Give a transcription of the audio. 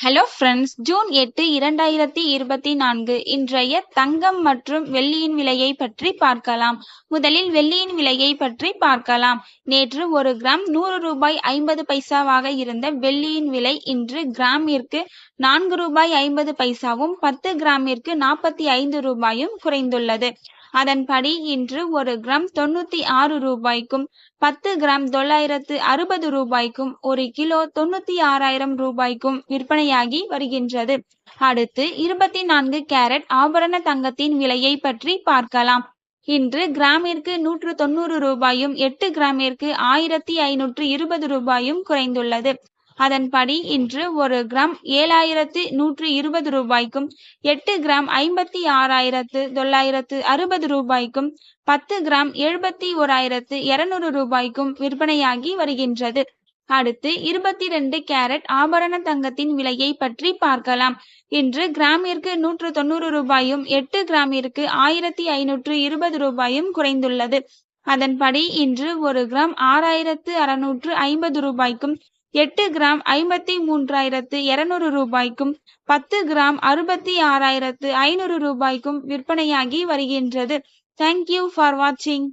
Hello friends, June 8 2024 இன்றைய தங்கம் மற்றும் வெள்ளியின் விலையை பற்றி பார்க்கலாம். முதலில் வெள்ளியின் விலையை பற்றி பார்க்கலாம். நேற்று ஒரு கிராம் 100 ரூபாய் 50 பைசாவாக இருந்த வெள்ளியின் விலை இன்று கிராமிற்கு 4 ரூபாய் 50 பைசாவும் 10 கிராமிற்கு 45 ரூபாயும் குறைந்துள்ளது. அதன்படி இன்று ஒரு கிராம் 96 ரூபாய்க்கும் 10 கிராம் 960 ரூபாய்க்கும் 1 கிலோ 96,000 ரூபாய்க்கும் விற்பனையாகி வருகின்றது. அடுத்து 24 கேரட் ஆபரண தங்கத்தின் விலையை பற்றி பார்க்கலாம். இன்று கிராமிற்கு 190 ரூபாயும் 8 கிராமிற்கு 1520 ரூபாயும் குறைந்துள்ளது. அதன்படி இன்று ஒரு கிராம் 7,120 ரூபாய்க்கும் 8 கிராம் 56,960 ரூபாய்க்கும் 10 கிராம் 71,200 ரூபாய்க்கும் விற்பனையாகி வருகின்றது. அடுத்து 22 கேரட் ஆபரண தங்கத்தின் விலையை பற்றி பார்க்கலாம். இன்று கிராமிற்கு 190 ரூபாயும் 8 கிராமிற்கு 1520 ரூபாயும் குறைந்துள்ளது. அதன்படி இன்று ஒரு கிராம் 6,650 ரூபாய்க்கும் 8 கிராம் 53,200 ரூபாய்க்கும் 10 கிராம் 66,500 ரூபாய்க்கும் விற்பனையாகி வருகின்றது. தேங்க்யூ ஃபார் வாட்சிங்.